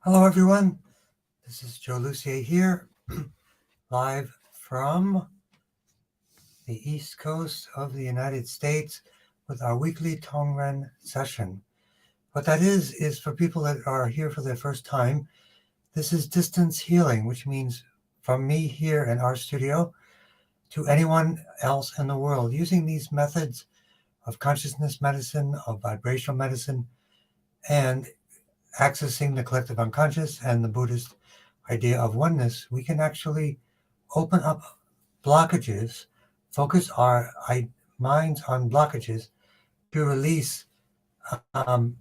Hello, everyone. This is Joe Lucier here, live from the East Coast of the United States with our weekly Tongren session. What that is for people that are here for the first time, this is distance healing, which means from me here in our studio to anyone else in the world, using these methods of consciousness medicine, of vibrational medicine, and accessing the collective unconscious and the Buddhist idea of oneness, we can actually open up blockages, focus our minds on blockages to release um,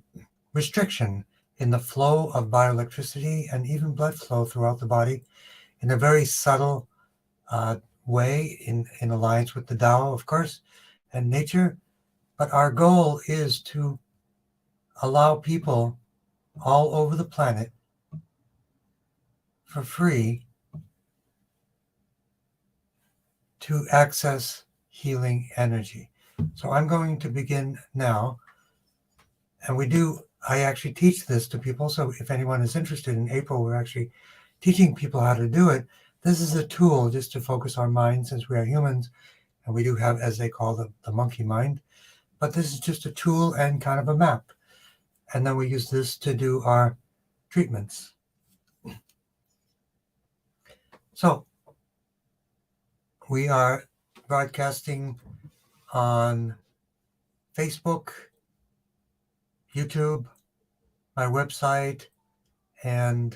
restriction in the flow of bioelectricity and even blood flow throughout the body in a very subtle way, in alliance with the Tao, of course, and nature. But our goal is to allow people all over the planet for free to access healing energy. So I'm going to begin now. And I actually teach this to people. So if anyone is interested, in April, we're actually teaching people how to do it. This is a tool just to focus our mind, since we are humans, and we do have, as they call the monkey mind. But this is just a tool and kind of a map. And then we use this to do our treatments. So we are broadcasting on Facebook, YouTube, my website, and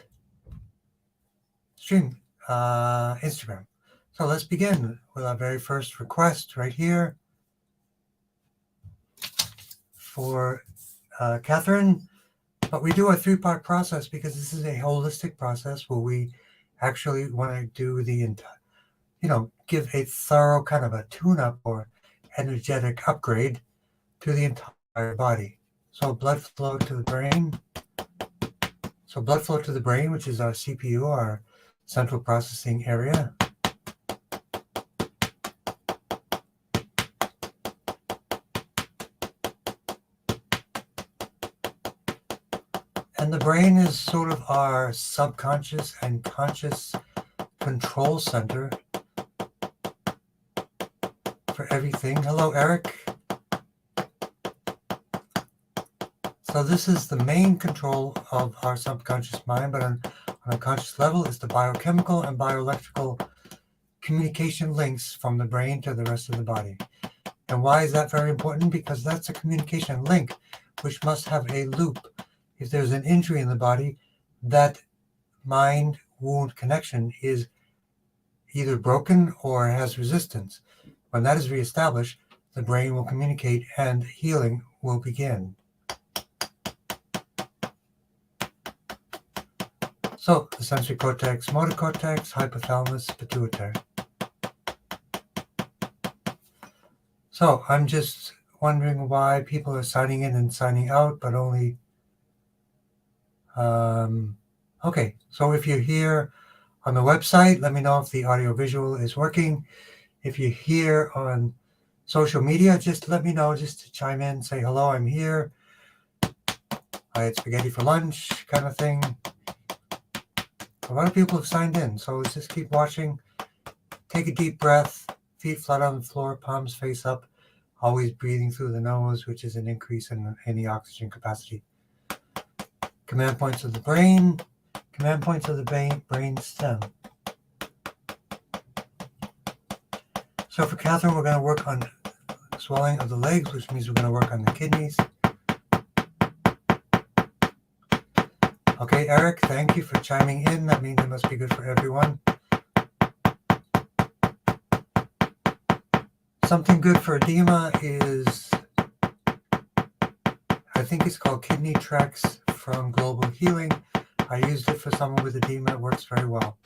Instagram. So let's begin with our very first request right here for Catherine. But we do a three-part process because this is a holistic process where we actually want to do the entire, give a thorough kind of a tune-up or energetic upgrade to the entire body. So blood flow to the brain. So blood flow to the brain, which is our CPU, our central processing area. And the brain is sort of our subconscious and conscious control center for everything. Hello, Eric. So this is the main control of our subconscious mind, but on a conscious level, it's the biochemical and bioelectrical communication links from the brain to the rest of the body. And why is that very important? Because that's a communication link which must have a loop. If there's an injury in the body, that mind-wound connection is either broken or has resistance. When that is reestablished, the brain will communicate and healing will begin. So, the sensory cortex, motor cortex, hypothalamus, pituitary. So, I'm just wondering why people are signing in and signing out, but only... Okay, so if you're here on the website, let me know if the audio-visual is working. If you're here on social media, just let me know, just to chime in, say, hello, I'm here. I had spaghetti for lunch, kind of thing. A lot of people have signed in, so let's just keep watching. Take a deep breath, feet flat on the floor, palms face up, always breathing through the nose, which is an increase in any oxygen capacity. Command points of the brain, command points of the brain stem. So for Catherine, we're going to work on swelling of the legs, which means we're going to work on the kidneys. Okay, Eric, thank you for chiming in. That means it must be good for everyone. Something good for edema is, I think it's called Kidney Tracks from Global Healing. I used it for someone with edema. It works very well.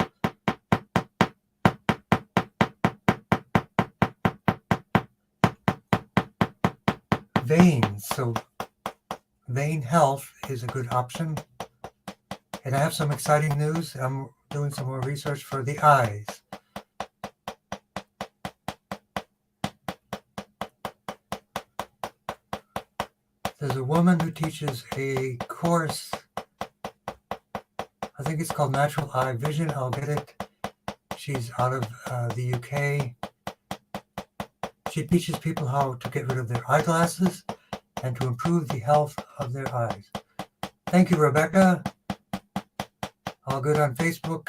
Veins. So vein health is a good option. And I have some exciting news. I'm doing some more research for the eyes. There's a woman who teaches a course think it's called Natural Eye Vision. I'll get it. She's out of the UK. She teaches people how to get rid of their eyeglasses and to improve the health of their eyes. Thank you, Rebecca. All good on Facebook.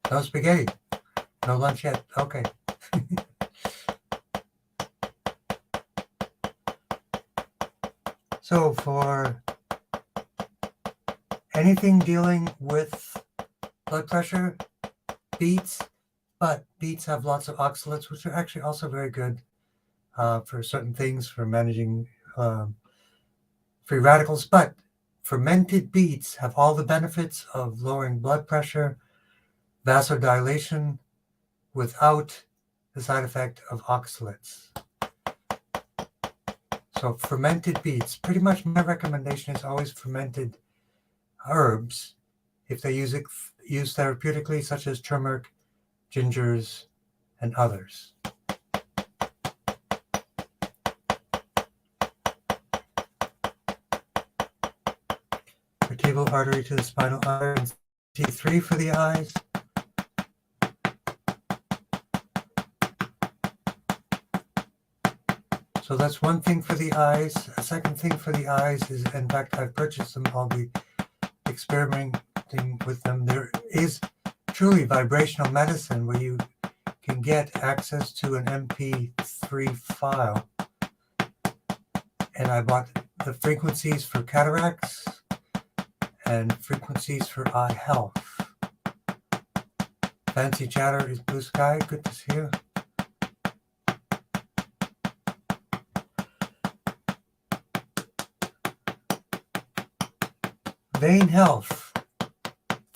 No spaghetti. No lunch yet. Okay. So for anything dealing with blood pressure, beets, but beets have lots of oxalates, which are actually also very good for certain things, for managing free radicals. But fermented beets have all the benefits of lowering blood pressure, vasodilation, without the side effect of oxalates. So fermented beets, pretty much my recommendation is always fermented herbs if they use therapeutically, such as turmeric, gingers, and others. Vertebral artery to the spinal artery, T3 for the eyes. So that's one thing for the eyes. A second thing for the eyes is, in fact, I've purchased them. I'll be experimenting with them. There is truly vibrational medicine where you can get access to an MP3 file. And I bought the frequencies for cataracts and frequencies for eye health. Fancy chatter is blue sky. Good to see you. Vein health.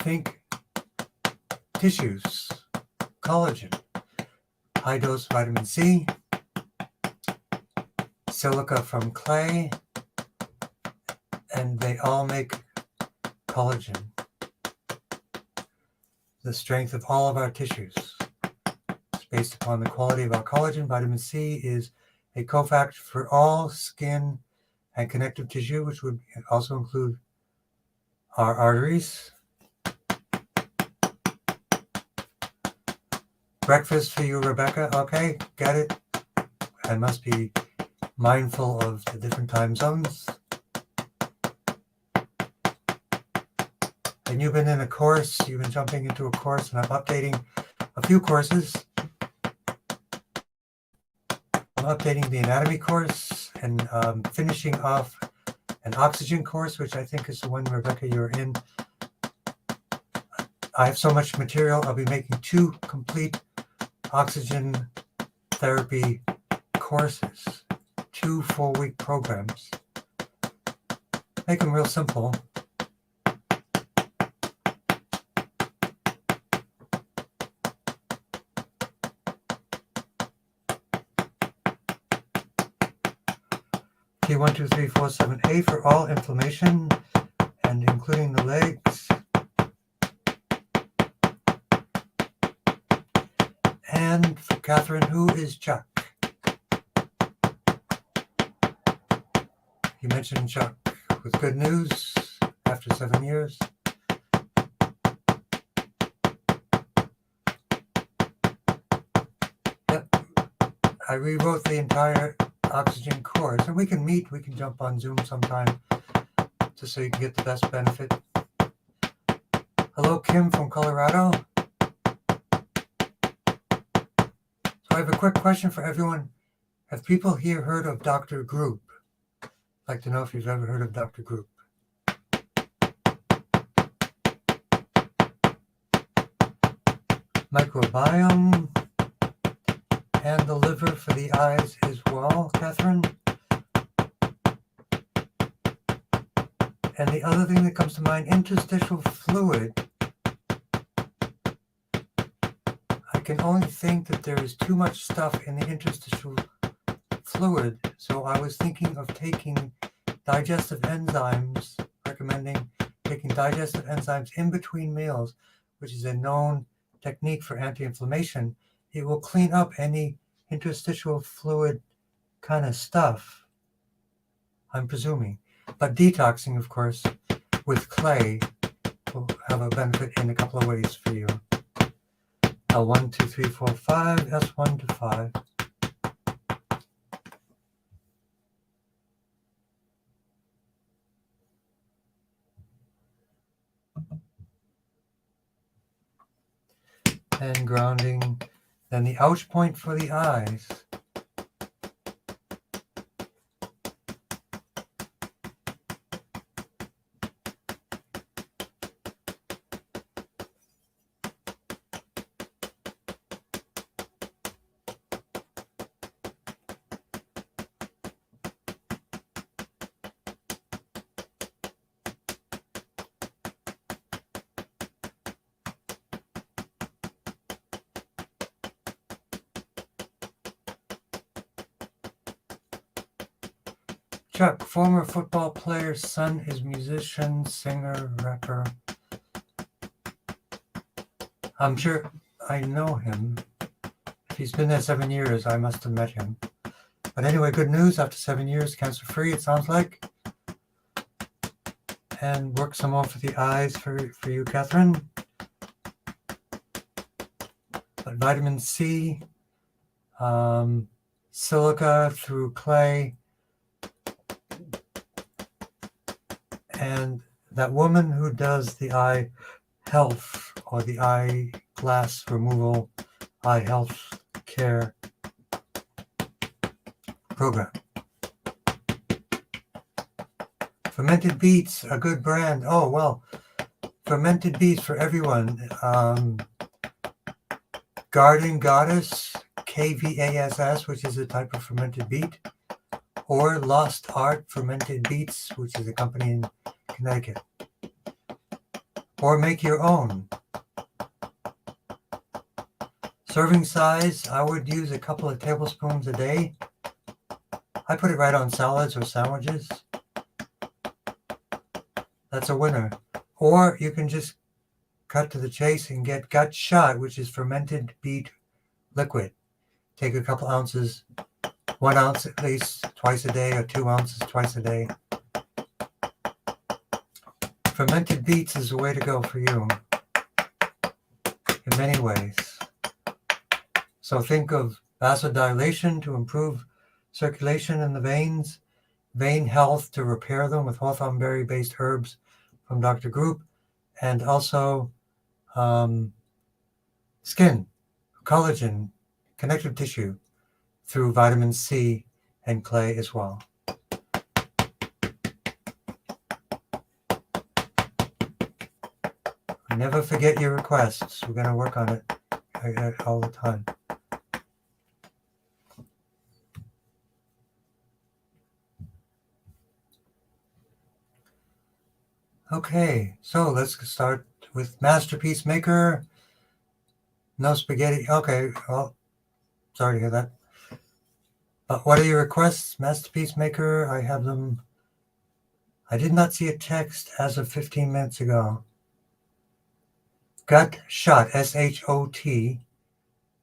Think tissues, collagen, high dose vitamin C, silica from clay, and they all make collagen. The strength of all of our tissues is based upon the quality of our collagen. Vitamin C is a cofactor for all skin and connective tissue, which would also include our arteries. Breakfast for you, Rebecca. Okay, got it. I must be mindful of the different time zones. And you've been in a course, you've been jumping into a course, and I'm updating a few courses. I'm updating the anatomy course and finishing off an oxygen course, which I think is the one, Rebecca, you're in. I have so much material, I'll be making 2 complete oxygen therapy courses, 2 4-week programs. Make them real simple. T12347A for all inflammation and including the legs. And for Catherine, who is Chuck? You mentioned Chuck with good news after 7 years. Yep, I rewrote the entire oxygen course, and we can meet, we can jump on Zoom sometime just so you can get the best benefit. Hello, Kim from Colorado. So I have a quick question for everyone. Have people here heard of Dr. Group? I'd like to know if you've ever heard of Dr. Group. Microbiome and the liver for the eyes as well, Catherine. And the other thing that comes to mind, interstitial fluid. I can only think that there is too much stuff in the interstitial fluid, so I was thinking of taking digestive enzymes, recommending taking digestive enzymes in between meals, which is a known technique for anti-inflammation. It will clean up any interstitial fluid kind of stuff, I'm presuming. But detoxing, of course, with clay will have a benefit in a couple of ways for you. L1, 2, 3, 4, 5, S1 to 5. And grounding. Then the ouch point for the eyes. Chuck, former football player, son is musician, singer, rapper. I'm sure I know him. If he's been there 7 years, I must have met him. But anyway, good news. After 7 years, cancer-free, it sounds like. And work some more for the eyes for you, Catherine. But vitamin C, silica through clay, and that woman who does the eye health or the eye glass removal, eye health care program. Fermented beets, a good brand. Oh, well, fermented beets for everyone. Garden Goddess, KVASS, which is a type of fermented beet, or Lost Art Fermented Beets, which is a company in Connecticut. Or make your own. Serving size, I would use a couple of tablespoons a day. I put it right on salads or sandwiches. That's a winner. Or you can just cut to the chase and get gut shot, which is fermented beet liquid. Take a couple ounces, 1 ounce at least twice a day, or 2 ounces twice a day. Fermented beets is the way to go for you in many ways. So think of vasodilation to improve circulation in the veins, vein health to repair them with hawthorn berry-based herbs from Dr. Group, and also skin, collagen, connective tissue through vitamin C and clay as well. Never forget your requests. We're going to work on it all the time. Okay, so let's start with Masterpiece Maker. No spaghetti. Okay, well, sorry to hear that. But what are your requests, Masterpiece Maker? I have them. I did not see a text as of 15 minutes ago. Gut Shot, S-H-O-T,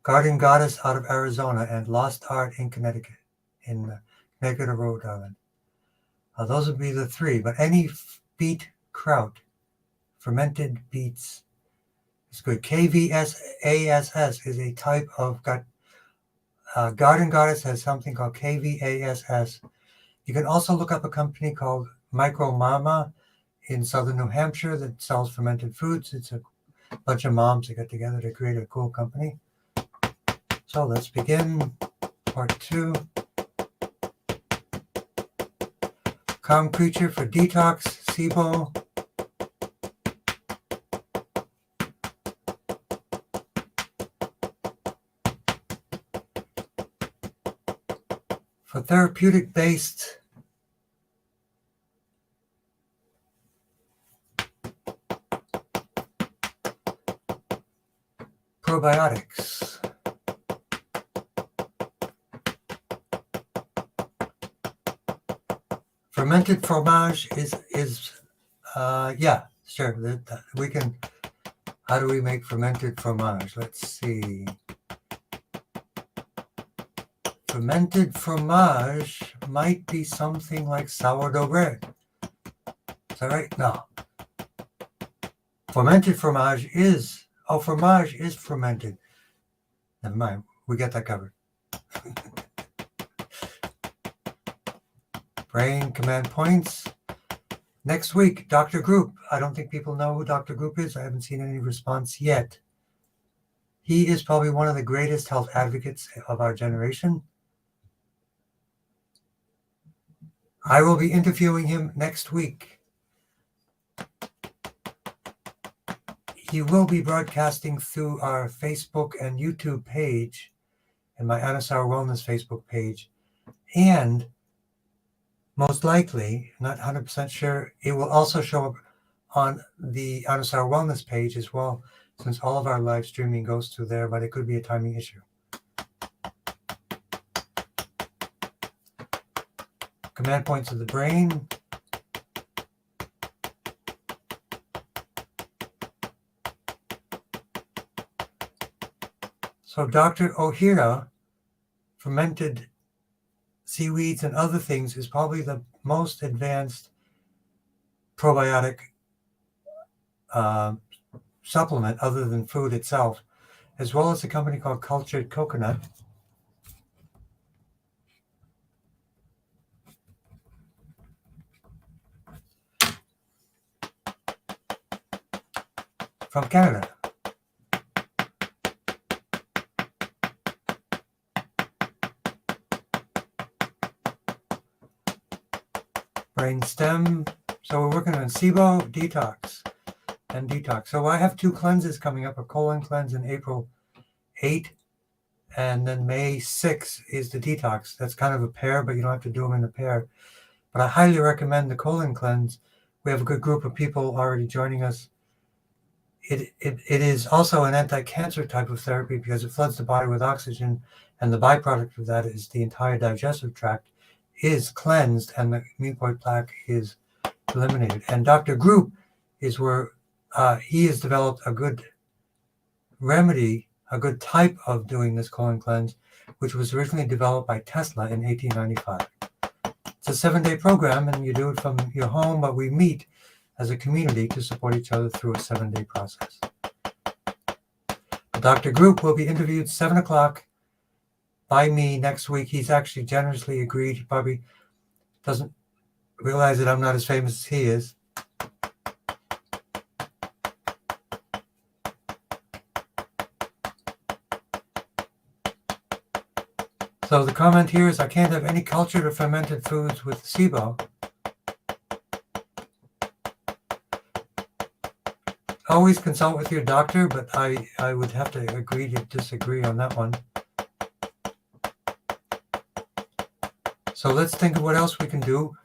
Garden Goddess out of Arizona, and Lost Art in Connecticut, or Rhode Island. Those would be the three, but any beet kraut, fermented beets, is good. KVASS is a type of gut. Garden Goddess has something called KVASS. You can also look up a company called Micro Mama in southern New Hampshire that sells fermented foods. It's a bunch of moms that get together to create a cool company. So let's begin part 2. Calm Creature for Detox, SIBO. For therapeutic-based probiotics. Fermented fromage is yeah, sure. We can. How do we make fermented fromage? Let's see. Fermented fromage might be something like sourdough bread. Is that right? No. Fermented fromage is fermented. Never mind. We got that covered. Brain command points. Next week, Dr. Group. I don't think people know who Dr. Group is. I haven't seen any response yet. He is probably one of the greatest health advocates of our generation. I will be interviewing him next week. He will be broadcasting through our Facebook and YouTube page and my Anasara Wellness Facebook page. And most likely, not 100% sure, it will also show up on the Anasara Wellness page as well, since all of our live streaming goes through there, but it could be a timing issue. Command points of the brain. So Dr. Ohira, fermented seaweeds and other things, is probably the most advanced probiotic supplement other than food itself, as well as a company called Cultured Coconut. From Canada. Brain stem. So we're working on SIBO, detox, and detox. So I have 2 cleanses coming up, a colon cleanse in April 8, and then May 6 is the detox. That's kind of a pair, but you don't have to do them in a pair. But I highly recommend the colon cleanse. We have a good group of people already joining us. It is also an anti-cancer type of therapy because it floods the body with oxygen, and the byproduct of that is the entire digestive tract is cleansed and the mucoid plaque is eliminated. And Dr. Group is where he has developed a good remedy, a good type of doing this colon cleanse, which was originally developed by Tesla in 1895. It's a 7-day program, and you do it from your home, but we meet as a community to support each other through a 7-day process. Dr. Group will be interviewed 7 o'clock by me next week. He's actually generously agreed. He probably doesn't realize that I'm not as famous as he is. So the comment here is, I can't have any cultured or fermented foods with SIBO. Always consult with your doctor, but I would have to agree to disagree on that one. So let's think of what else we can do.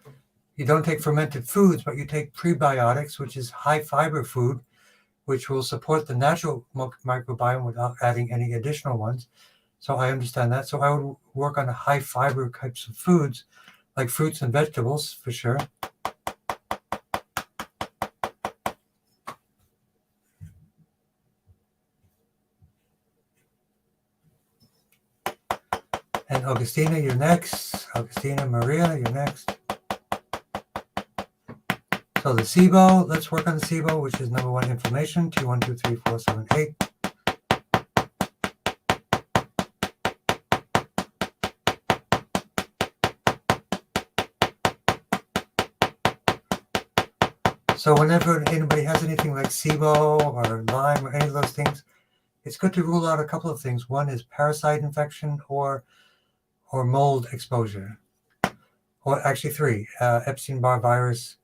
You don't take fermented foods, but you take prebiotics, which is high fiber food, which will support the natural microbiome without adding any additional ones. So I understand that. So I would work on high fiber types of foods, like fruits and vegetables, for sure. And Augustina, you're next. Augustina, Maria, you're next. So the SIBO, let's work on the SIBO, which is number 1, inflammation, 2, 1, 2, 3, 4, 7, 8. So whenever anybody has anything like SIBO or Lyme or any of those things, it's good to rule out a couple of things. One is parasite infection or mold exposure. Or actually 3, Epstein-Barr virus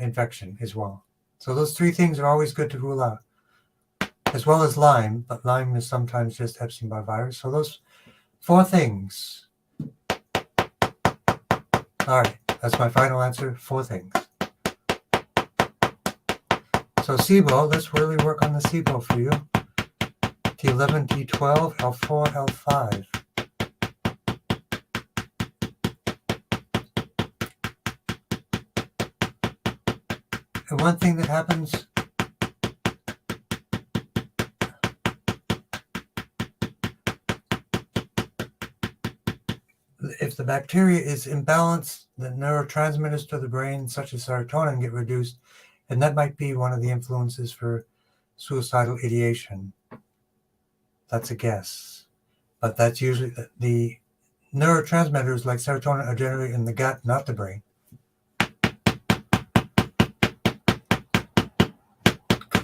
infection as well. So those 3 things are always good to rule out, as well as Lyme, but Lyme is sometimes just Epstein-Barr virus. So those 4 things. All right, that's my final answer, 4 things. So SIBO, let's really work on the SIBO for you. T11, T12, L4, L5. And one thing that happens if the bacteria is imbalanced, the neurotransmitters to the brain, such as serotonin, get reduced, and that might be one of the influences for suicidal ideation. That's a guess. But that's usually the neurotransmitters like serotonin are generated in the gut, not the brain.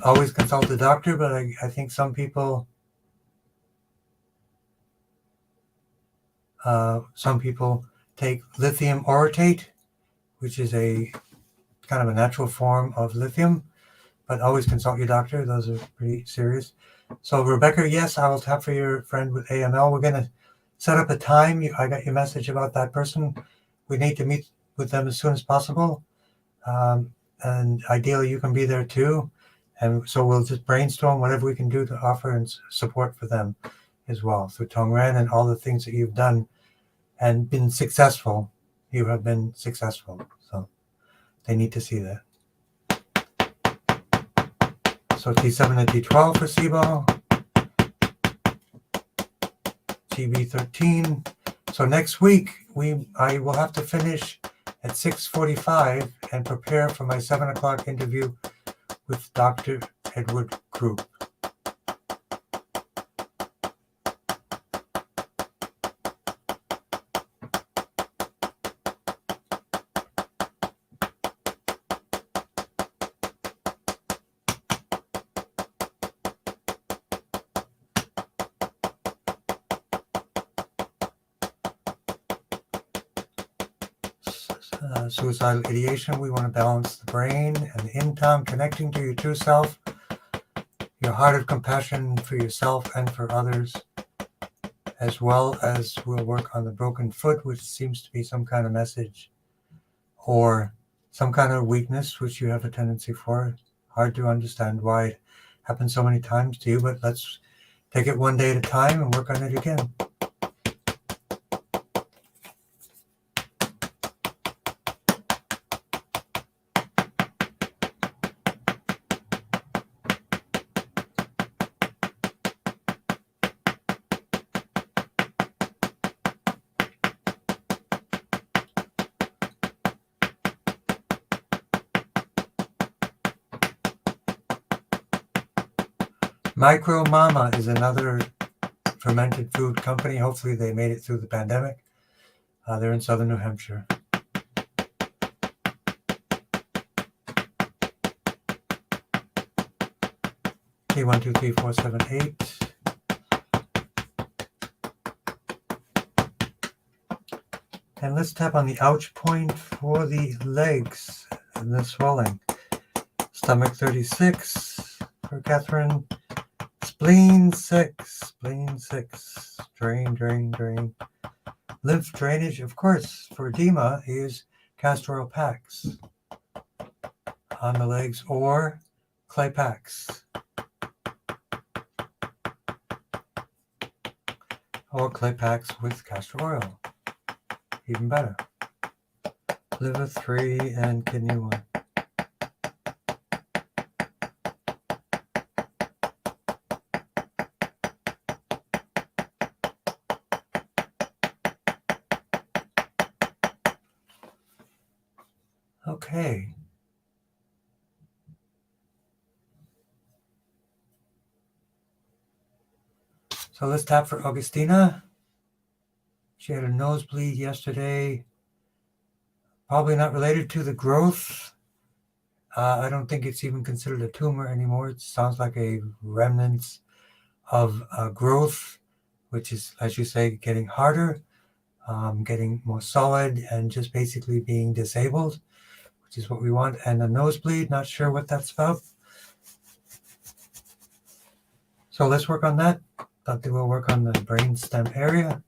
Always consult the doctor, but I think some people take lithium orotate, which is a kind of a natural form of lithium, but always consult your doctor. Those are pretty serious. So Rebecca, yes, I will tap for your friend with AML. We're going to set up a time. I got your message about that person. We need to meet with them as soon as possible. And ideally you can be there too. And so we'll just brainstorm whatever we can do to offer and support for them as well through Tongren and all the things that you've done and been successful. You have been successful. So they need to see that. So T7 and T12 for SIBO. TB13. So next week I will have to finish at 6:45 and prepare for my 7 o'clock interview with Dr. Edward Krupp. Suicidal ideation, we want to balance the brain and the in-time connecting to your true self, your heart of compassion for yourself and for others, as well as we'll work on the broken foot, which seems to be some kind of message or some kind of weakness, which you have a tendency for. Hard to understand why it happens so many times to you, but let's take it one day at a time and work on it again. Micro Mama is another fermented food company. Hopefully they made it through the pandemic. They're in southern New Hampshire. T123478. And let's tap on the ouch point for the legs and the swelling. Stomach 36 for Catherine. Spleen 6. Drain, drain, drain. Lymph drainage, of course, for edema, use castor oil packs on the legs or clay packs. Or clay packs with castor oil. Even better. Liver 3 and kidney 1. Okay. So let's tap for Augustina. She had a nosebleed yesterday. Probably not related to the growth. I don't think it's even considered a tumor anymore. It sounds like a remnants of growth, which is, as you say, getting harder, getting more solid, and just basically being disabled, which is what we want. And a nosebleed, not sure what that's about. So let's work on that. Thought they will work on the brainstem area.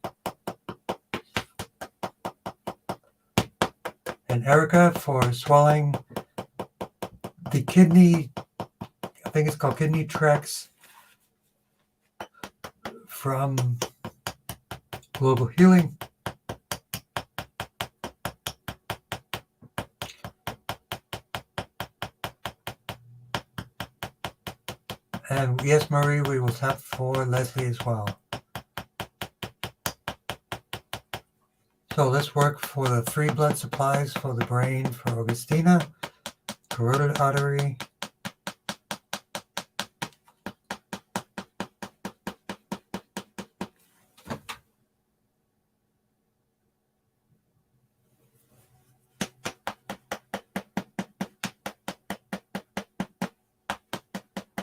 And Erica for swelling. The kidney, I think it's called Kidney Trex from Global Healing. And yes, Marie, we will tap for Leslie as well. So let's work for the 3 blood supplies for the brain for Augustina, carotid artery,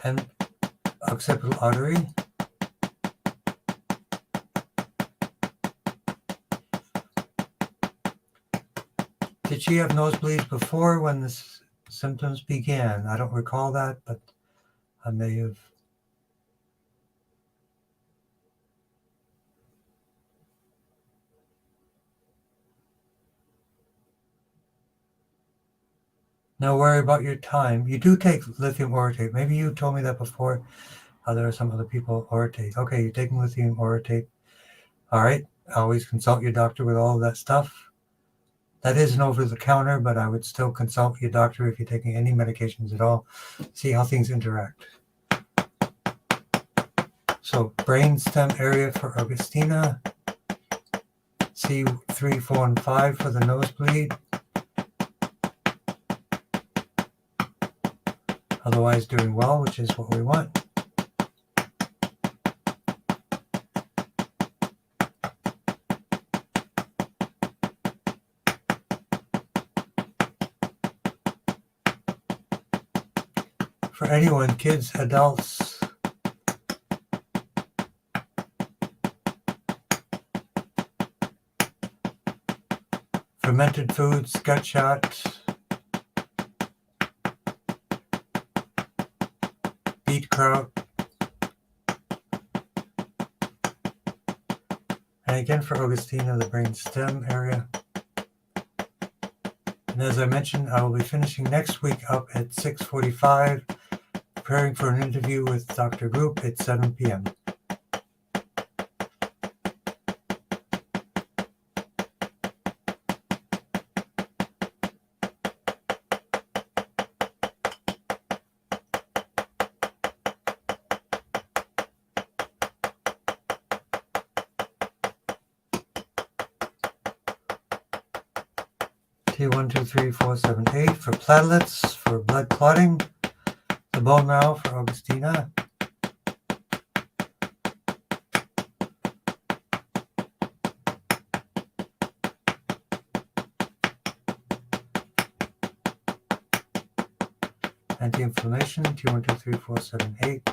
and occipital artery. Did she have nosebleeds before when the symptoms began? I don't recall that, but I may have. No worry about your time. You do take lithium orotate. Maybe you told me that before. There are some other people orotate. Okay, you're taking lithium orotate. All right. Always consult your doctor with all of that stuff. That isn't over the counter, but I would still consult your doctor if you're taking any medications at all. See how things interact. So brainstem area for Augustina. C3, 4, and 5 for the nosebleed. Otherwise doing well, which is what we want. For anyone, kids, adults, fermented foods, gut shot, beet kraut, and again for Augustina, the brain stem area. And as I mentioned, I will be finishing next week up at 6:45, preparing for an interview with Dr. Group at 7 p.m. T1, 2, 3, 4, 7, 8 for platelets, for blood clotting, the bone marrow for Augustina, anti-inflammation, T1, 2, 3, 4, 7, 8.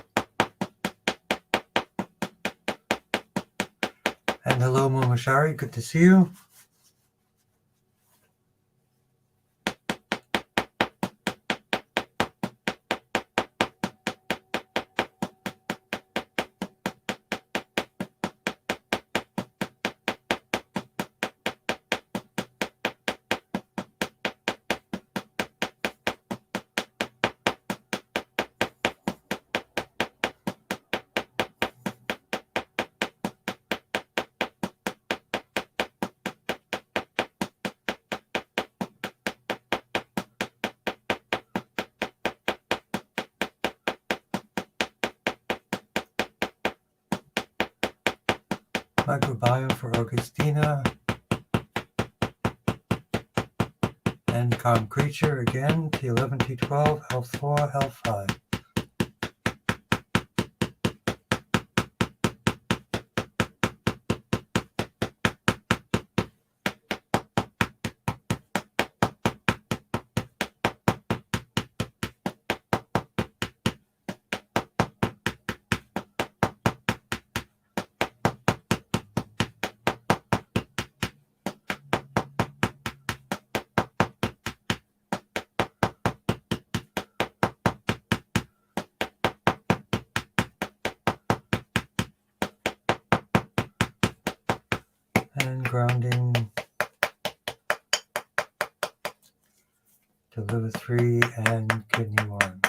And hello, Momashari, good to see you. Microbiome for Augustina, and calm creature again, T11, T12, L4, L5. And grounding to liver 3 and kidney 1.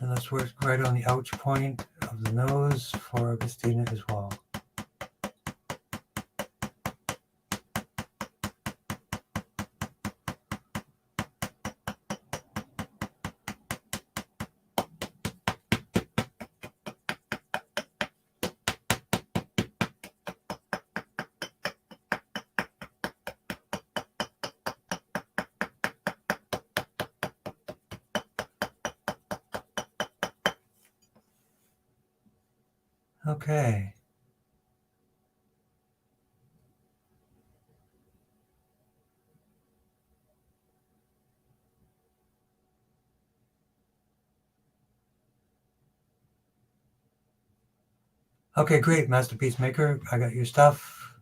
And let's work right on the ouch point of the nose for Augustina as well. Okay. Okay, great, Masterpiece Maker. I got your stuff.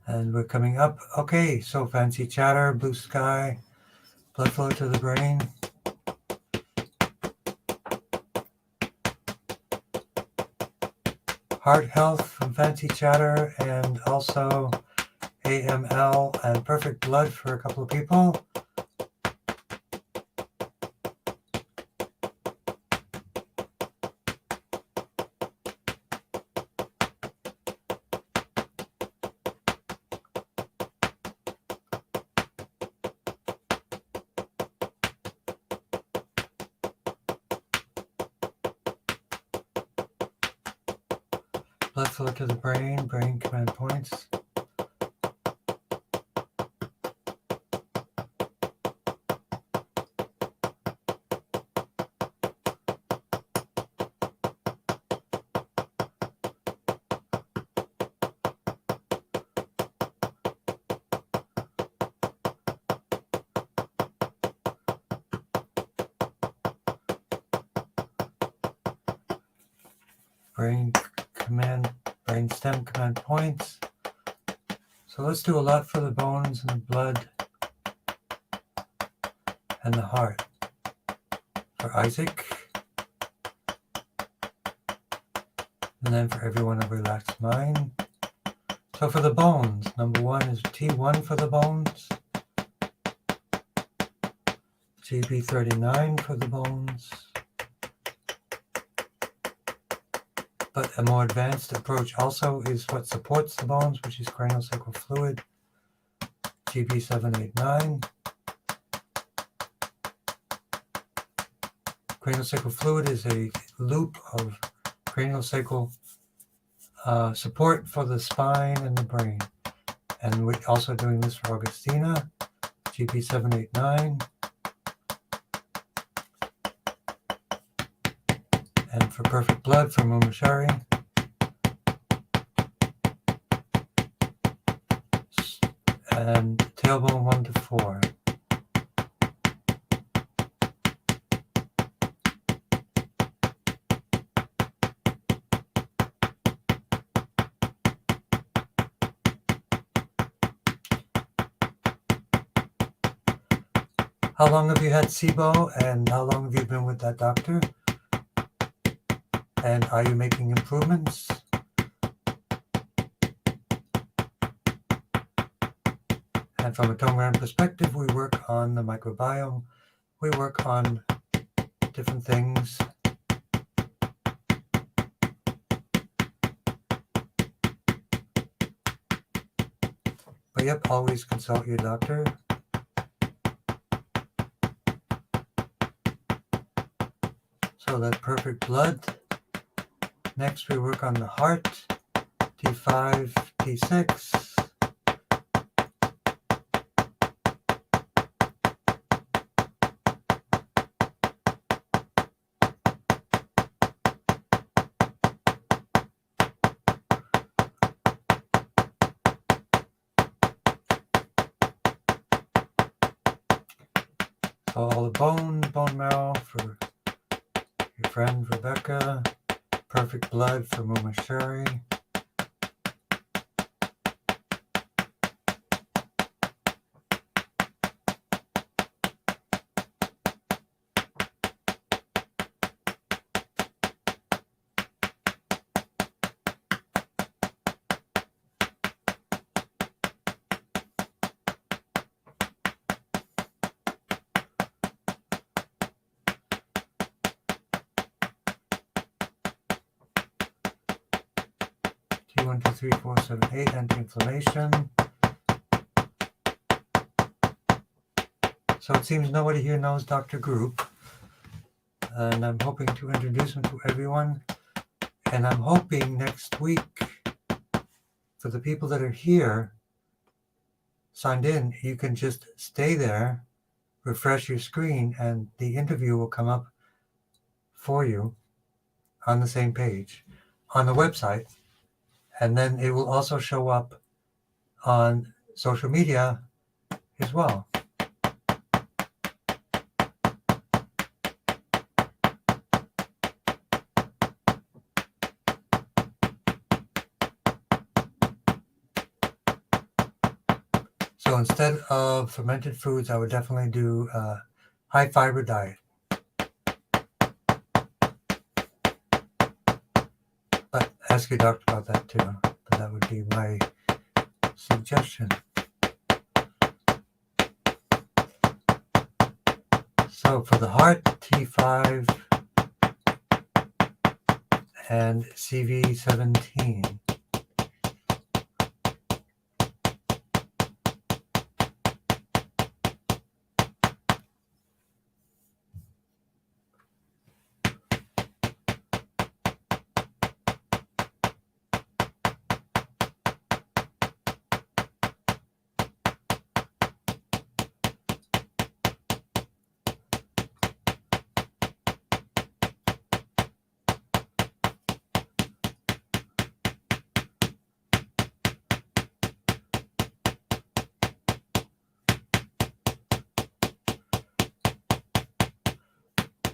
And we're coming up. Okay, so fancy chatter, blue sky, blood flow to the brain. Heart health from fancy chatter, and also AML and perfect blood for a couple of people. Blood flow to the brain, brain command points. Brain stem command points. So let's do a lot for the bones and the blood and the heart. For Isaac. And then for everyone, a relaxed mind. So for the bones, number 1 is T1 for the bones. GB39 for the bones. But a more advanced approach also is what supports the bones, which is craniosacral fluid, GB789. Craniosacral fluid is a loop of craniosacral support for the spine and the brain. And we're also doing this for Augustina, GB789. And for perfect blood for Mumashari. And tailbone 1 to 4. How long have you had SIBO, and how long have you been with that doctor? And are you making improvements? And from a Tongren perspective, we work on the microbiome. We work on different things. But yep, always consult your doctor. So that's perfect blood. Next, we work on the heart, T5, T6. So all the bone marrow for your friend Rebecca, perfect blood for Mumashari. T1, 2, 3, 4, 7, 8, anti-inflammation. So it seems nobody here knows Dr. Group, and I'm hoping to introduce him to everyone. And I'm hoping next week, for the people that are here, signed in, you can just stay there, refresh your screen, and the interview will come up for you on the same page on the website, and then it will also show up on social media as well. So instead of fermented foods, I would definitely do a high fiber diet. But ask your doctor about that too. But that would be my suggestion. So for the heart, T5 and CV17.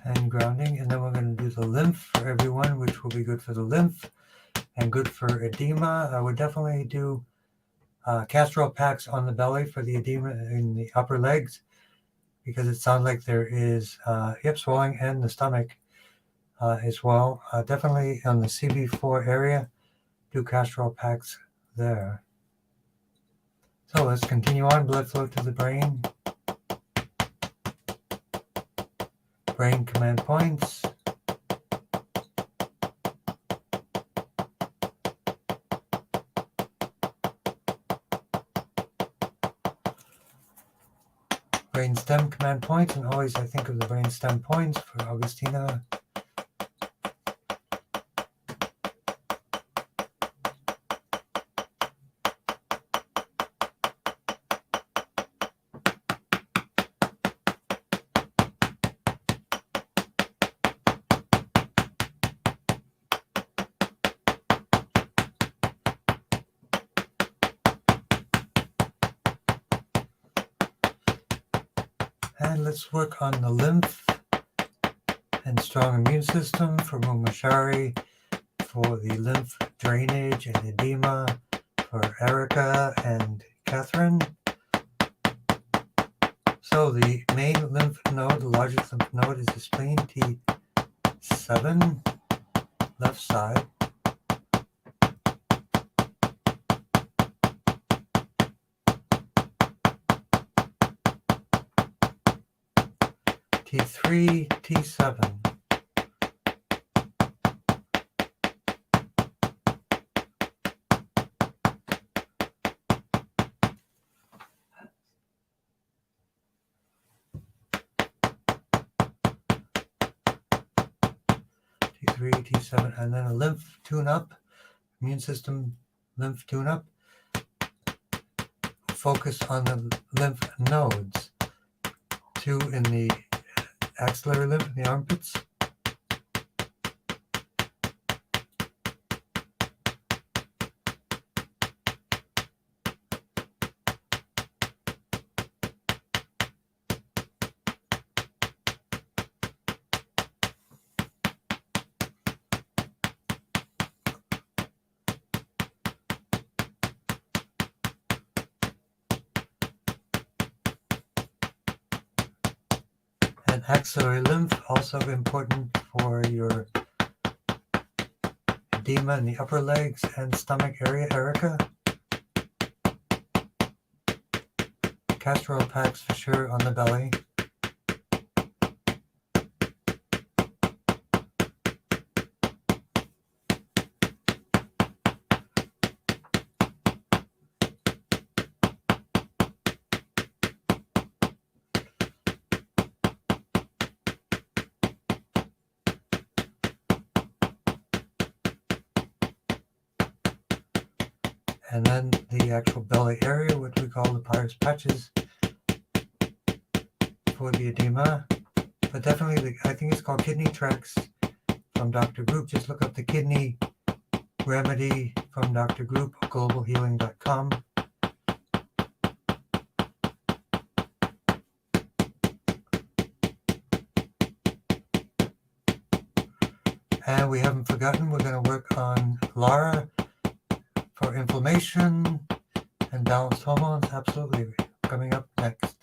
And grounding, and then we're going to do the lymph for everyone, which will be good for the lymph and good for edema. I would definitely do castor oil packs on the belly for the edema in the upper legs, because it sounds like there is hip swelling and the stomach as well. Definitely on the CV4 area, do castor oil packs there. So let's continue on. Blood flow to the brain. Brain command points. Brain stem command points, and always I think of the brain stem points for Augustina. And let's work on the lymph and strong immune system for Mumashari, for the lymph drainage and edema for Erica and Catherine. So the main lymph node, the largest lymph node, is the spleen, T7, left side. T3, T7. T3, T7, and then a lymph tune-up, immune system lymph tune-up. Focus on the lymph nodes, 2 in the axillary lymph in the armpits. And axillary lymph, also important for your edema in the upper legs and stomach area, Erica. Castor oil packs for sure on the belly. And then the actual belly area, what we call the Pyrus patches for the edema. But definitely, I think it's called kidney tracts from Dr. Group, just look up the kidney remedy from Dr. Group, globalhealing.com. And we haven't forgotten, we're going to work on Lara for inflammation and balanced hormones. Absolutely. Coming up next.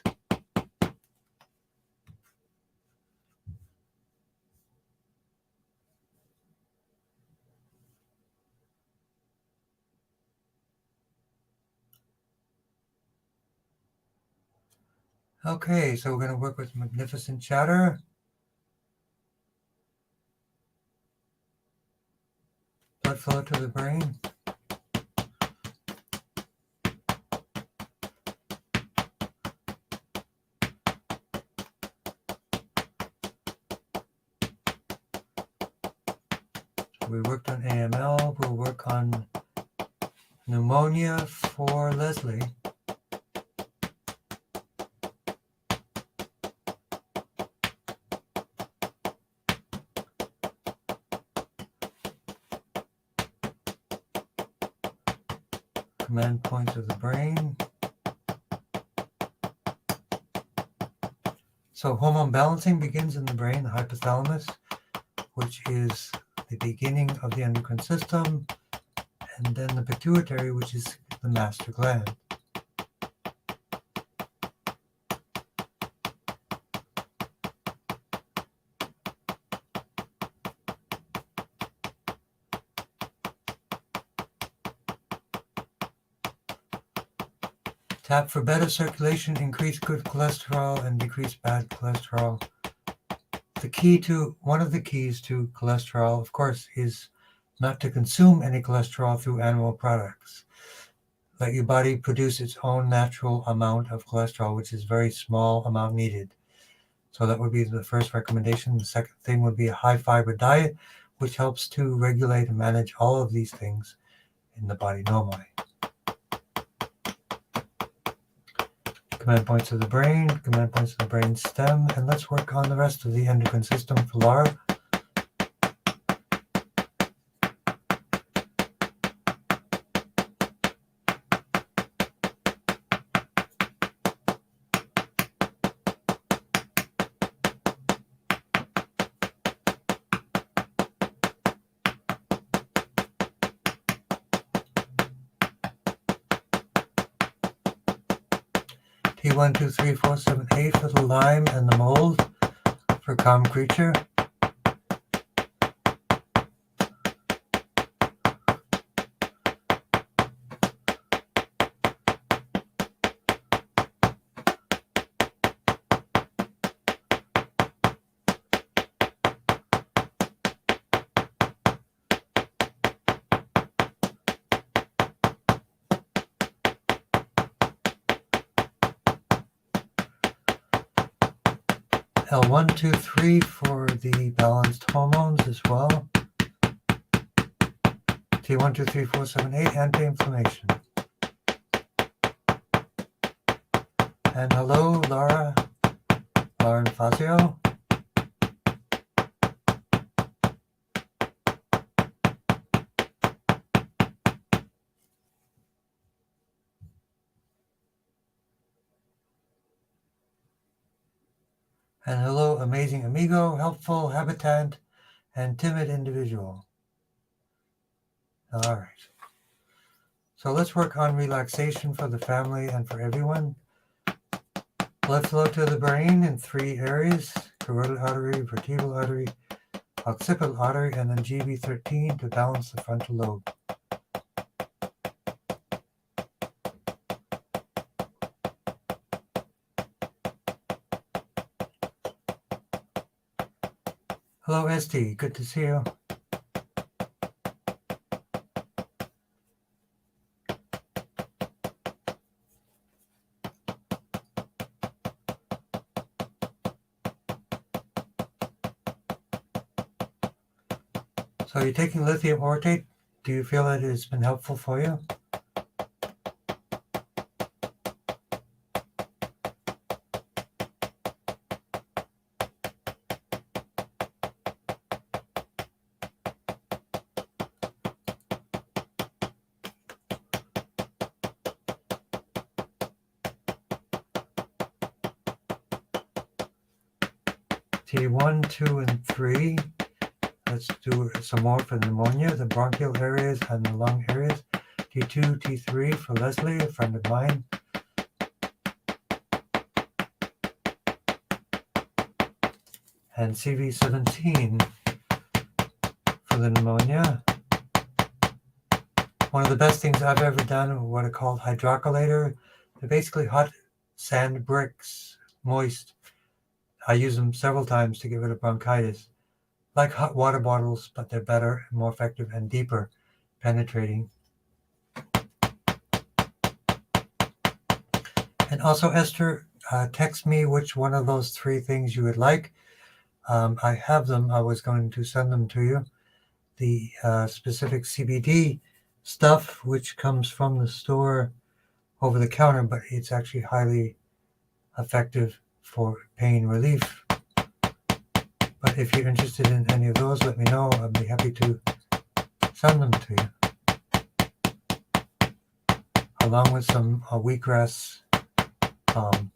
Okay, so we're going to work with Magnificent Chatter. Blood flow to the brain. We worked on AML. We'll work on pneumonia for Leslie. Command points of the brain. So hormone balancing begins in the brain, the hypothalamus, which is the beginning of the endocrine system, and then the pituitary, which is the master gland. Tap for better circulation, increase good cholesterol, and decrease bad cholesterol. One of the keys to cholesterol, of course, is not to consume any cholesterol through animal products. Let your body produce its own natural amount of cholesterol, which is very small amount needed. So that would be the first recommendation. The second thing would be a high fiber diet, which helps to regulate and manage all of these things in the body normally. Command points of the brain, command points of the brain stem, and let's work on the rest of the endocrine system for Lara. T123478 for the Lyme and the mold for Calm Creature. L123 for the balanced hormones as well. T123478 anti-inflammation. And hello, Lara and Fazio. And hello, amazing amigo, helpful, habitant, and timid individual. All right. So let's work on relaxation for the family and for everyone. Blood flow to the brain in 3 areas: carotid artery, vertebral artery, occipital artery, and then GB13 to balance the frontal lobe. Hello, Esty. Good to see you. So you're taking lithium orotate. Do you feel that it's been helpful for you? T1, 2, and 3. Let's do some more for pneumonia, the bronchial areas and the lung areas. T2, T3 for Leslie, a friend of mine. And CV17 for the pneumonia. One of the best things I've ever done are what are called hydrocollator. They're basically hot sand bricks, moist. I use them several times to get rid of bronchitis. Like hot water bottles, but they're better, more effective, and deeper penetrating. And also, Esther, text me which one of those three things you would like. I have them. I was going to send them to you. The specific CBD stuff, which comes from the store over the counter, but it's actually highly effective for pain relief. But if you're interested in any of those, let me know. I'd be happy to send them to you, along with some wheatgrass balm.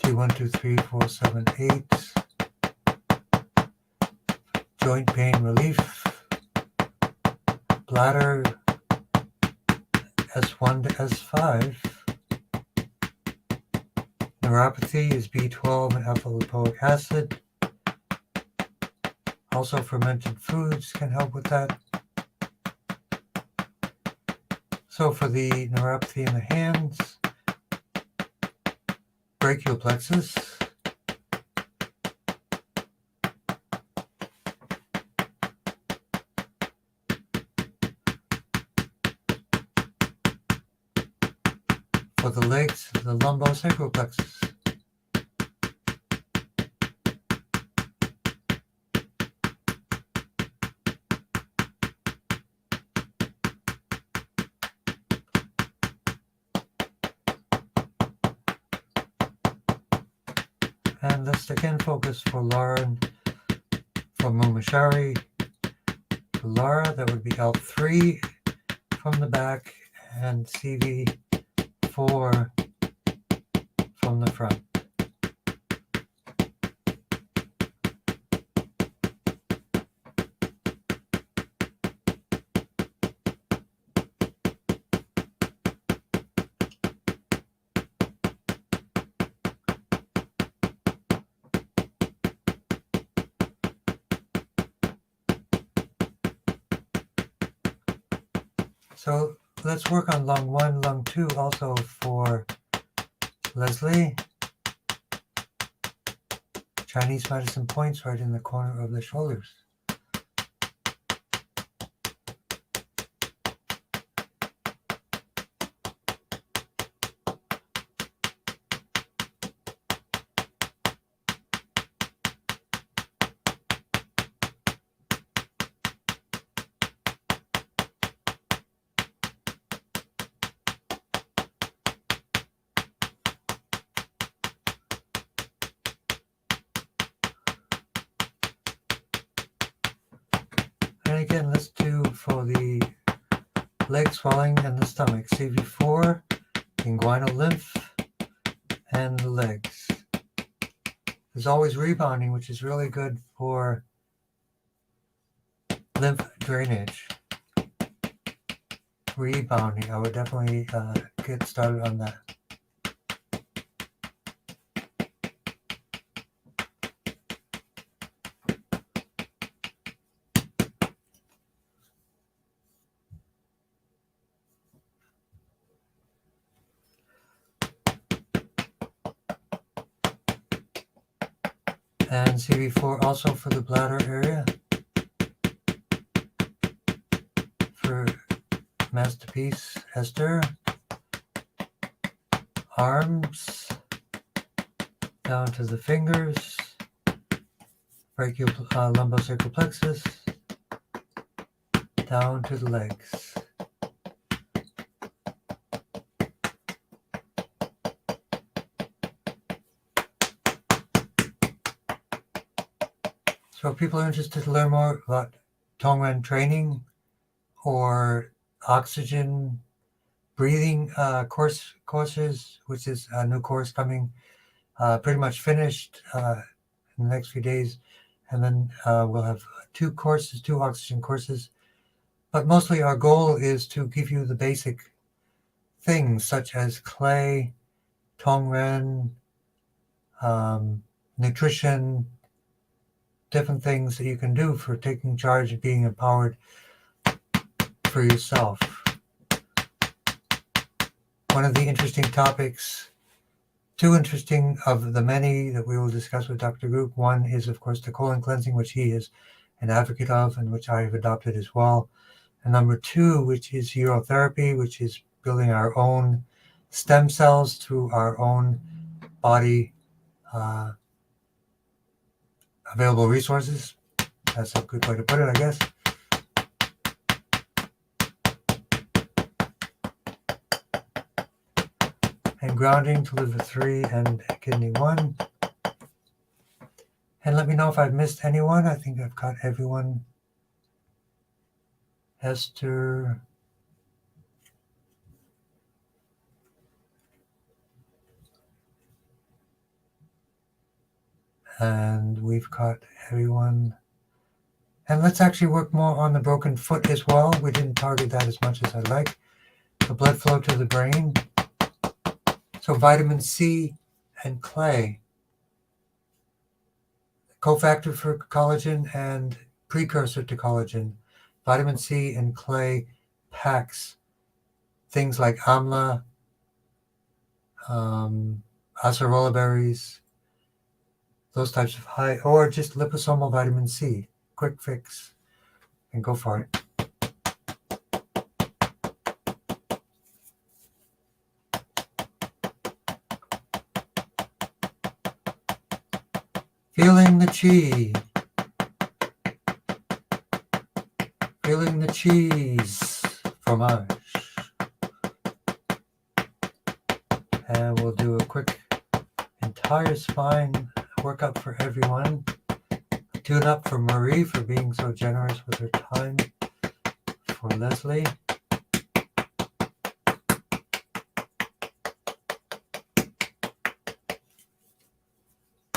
T1, 2, 3, 4, 7, 8. Joint pain relief. Bladder S1 to S5. Neuropathy is B12 and alpha lipoic acid. Also, fermented foods can help with that. So for the neuropathy in the hands, brachial plexus. For the legs, the lumbosacral plexus. And let's again focus for Laura and for Mumashari. For Laura, that would be L3 from the back and CV4 from the front. So let's work on lung 1, lung 2 also for Leslie. Chinese medicine points right in the corner of the shoulders. And again, let's do for the leg swelling and the stomach, CV4, inguinal lymph, and the legs. There's always rebounding, which is really good for lymph drainage. Rebounding, I would definitely get started on that. And CV4 also for the bladder area. For Masterpiece, Esther. Arms down to the fingers. Brachial lumbosacral plexus. Down to the legs. So if people are interested to learn more about Tongren training or oxygen breathing courses, which is a new course coming, pretty much finished in the next few days. And then we'll have two oxygen courses. But mostly our goal is to give you the basic things such as clay, Tongren, nutrition, different things that you can do for taking charge and being empowered for yourself. One of the interesting topics, two interesting of the many that we will discuss with Dr. Group. One is, of course, the colon cleansing, which he is an advocate of and which I have adopted as well. And number two, which is urotherapy, which is building our own stem cells through our own body available resources. That's a good way to put it, I guess. And grounding to liver 3 and kidney 1. And let me know if I've missed anyone. I think I've got everyone. Esther. And we've got everyone. And let's actually work more on the broken foot as well. We didn't target that as much as I'd like. The blood flow to the brain. So vitamin C and clay. Cofactor for collagen and precursor to collagen. Vitamin C and clay packs things like amla, acerola berries, those types of high, or just liposomal vitamin C. Quick fix, and go for it. Feeling the chi. Feeling the cheese fromage. And we'll do a quick entire spine workup for everyone. Tune up for Marie for being so generous with her time. For Leslie.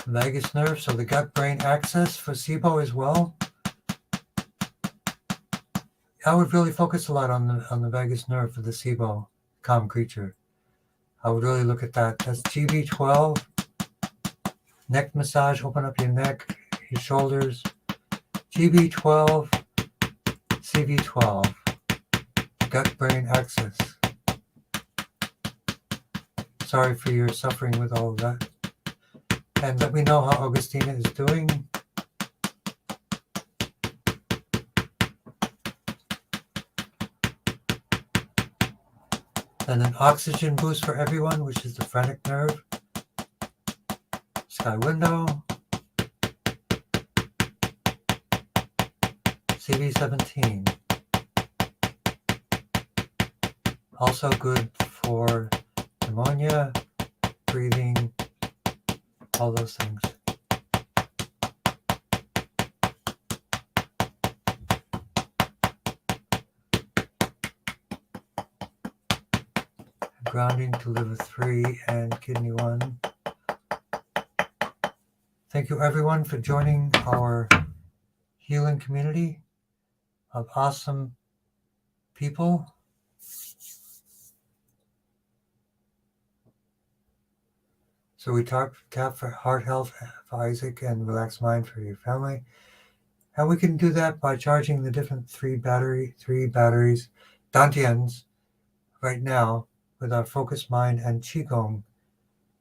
Vagus nerve, so the gut-brain axis for SIBO as well. I would really focus a lot on the vagus nerve for the SIBO, calm creature. I would really look at that. That's GB12. Neck massage, open up your neck, your shoulders. GB12, CV12. Gut-brain axis. Sorry for your suffering with all of that. And let me know how Augustina is doing. And an oxygen boost for everyone, which is the phrenic nerve. Sky window. CV17. Also good for pneumonia, breathing, all those things. Grounding to liver 3 and kidney 1. Thank you everyone for joining our healing community of awesome people. So we tap for heart health for Isaac and relaxed mind for your family. And we can do that by charging the different three batteries, dantians, right now with our focused mind and qigong.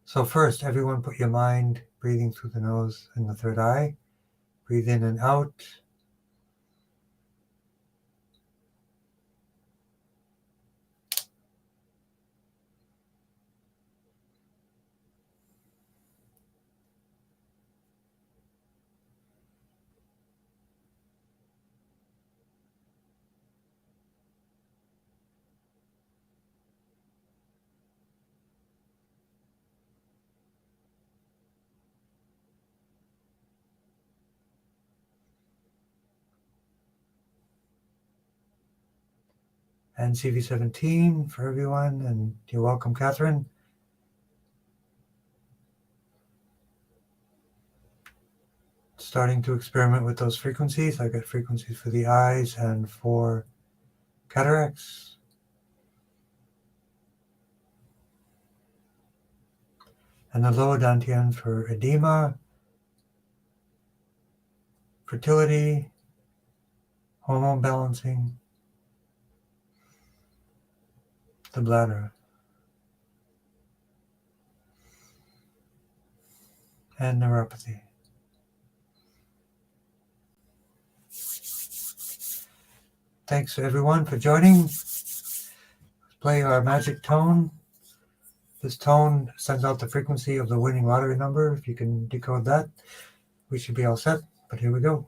So first, everyone put your mind breathing through the nose and the third eye. Breathe in and out. and CV17 for everyone. And you're welcome, Catherine. Starting to experiment with those frequencies. I got frequencies for the eyes and for cataracts. And the lower dantian for edema, fertility, hormone balancing, the bladder, and neuropathy. Thanks everyone for joining. Let's play our magic tone. This tone sends out the frequency of the winning lottery number. If you can decode that, we should be all set. But here we go.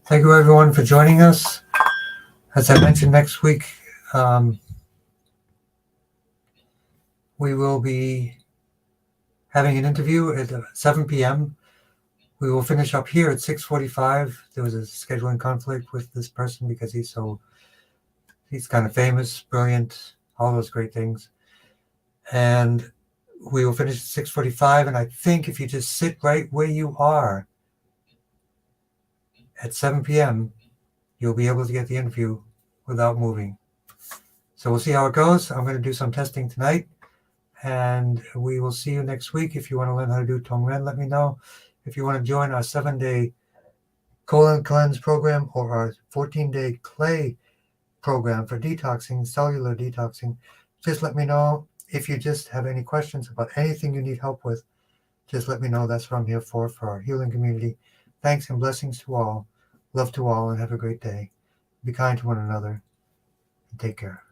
Thank you everyone for joining us. As I mentioned, next week we will be having an interview at 7 p.m. We will finish up here at 6:45. There was a scheduling conflict with this person because he's kind of famous, brilliant, all those great things. And we will finish at 6:45. And I think if you just sit right where you are at 7 p.m., you'll be able to get the interview without moving. So we'll see how it goes. I'm going to do some testing tonight, and we will see you next week. If you want to learn how to do Tongren, let me know. If you want to join our 7-day colon cleanse program or our 14-day clay program for detoxing, cellular detoxing, just let me know. If you just have any questions about anything you need help with, just let me know. That's what I'm here for our healing community. Thanks and blessings to all. Love to all, and have a great day. Be kind to one another, and take care.